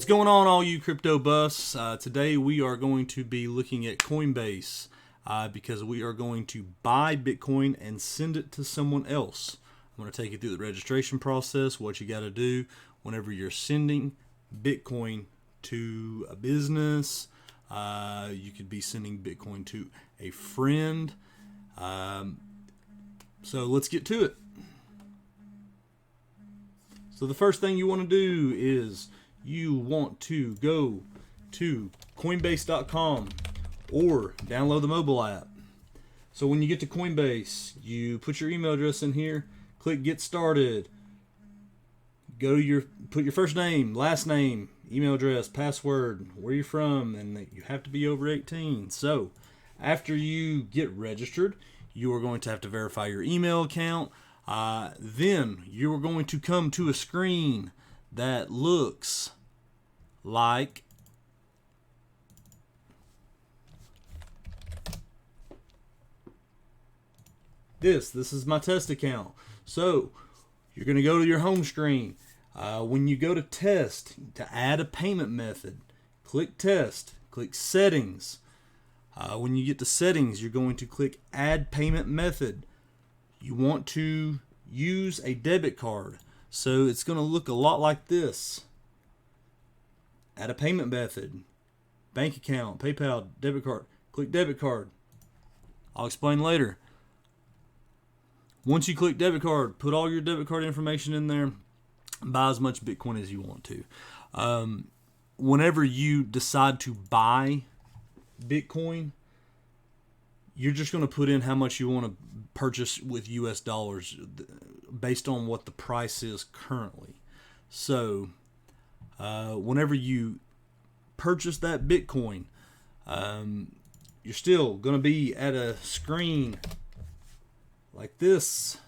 going on, all you crypto buffs? Today we are going to be looking at Coinbase because we are going to buy Bitcoin and send it to someone else. I'm going to take you through the registration process, what you got to do whenever you're sending Bitcoin to a business. You could be sending Bitcoin to a friend. So let's get to it. So the first thing you want to do is you want to go to Coinbase.com or download the mobile app. So when you get to Coinbase, you put your email address in here, click Get Started. Go to put your first name, last name, email address, password, where you're from, and you have to be over 18. So after you get registered, you are going to have to verify your email account. Then you are going to come to a screen that looks like this. This is my test account. So you're going to go to your home screen. When you go to test, to add a payment method, click test, click settings. When you get to settings, you're going to click add payment method. You want to use a debit card. So it's going to look a lot like this. Add a payment method, bank account, PayPal, debit card. Click debit card. I'll explain later. Once you click debit card, put all your debit card information in there. Buy as much Bitcoin as you want to. Whenever you decide to buy Bitcoin, you're just going to put in how much you want to purchase with US dollars based on what the price is currently. So whenever you purchase that Bitcoin, you're still going to be at a screen like this.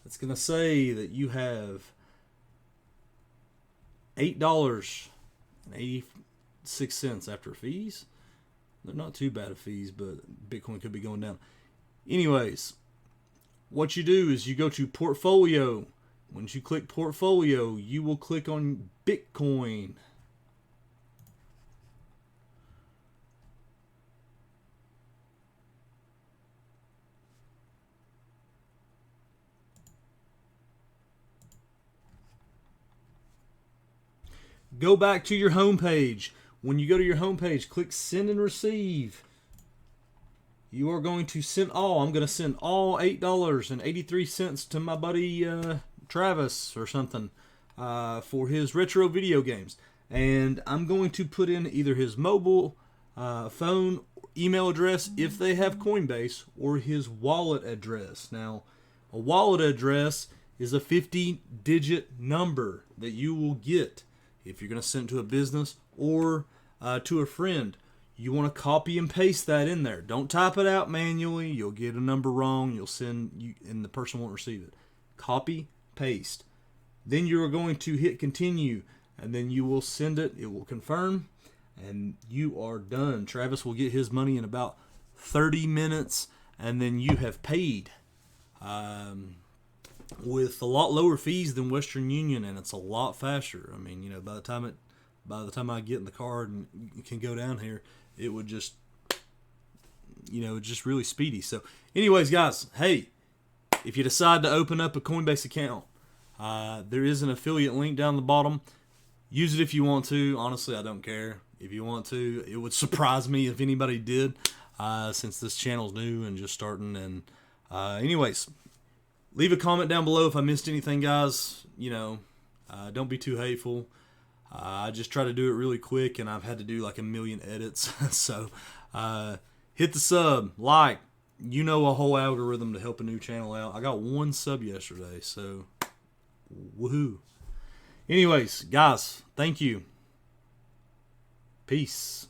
It's going to say that you have $8.86 after fees. They're not too bad of fees, but Bitcoin could be going down. Anyways, what you do is you go to portfolio. Once you click portfolio, you will click on Bitcoin. Go back to your home page. When you go to your home page, click send and receive. You are going to send all. I'm going to send all $8.83 to my buddy Travis or something for his retro video games. And I'm going to put in either his mobile phone email address if they have Coinbase, or his wallet address. Now, a wallet address is a 50-digit number that you will get if you're going to send it to a business or to a friend. You want to copy and paste that in there. Don't type it out manually. You'll get a number wrong. You'll send, and the person won't receive it. Copy, paste. Then you're going to hit continue, and then you will send it. It will confirm, and you are done. Travis will get his money in about 30 minutes, and then you have paid with a lot lower fees than Western Union, and it's a lot faster. I mean, by the time I get in the car and can go down here, it would just, it's just really speedy. So anyways, guys, hey, if you decide to open up a Coinbase account, there is an affiliate link down the bottom. Use it if you want to. Honestly, I don't care. If you want to, it would surprise me if anybody did, since this channel's new and just starting. And anyways, leave a comment down below if I missed anything, guys. Don't be too hateful. I just try to do it really quick, and I've had to do like a million edits. So hit the sub, like, a whole algorithm to help a new channel out. I got 1 sub yesterday, so woohoo. Anyways, guys, thank you. Peace.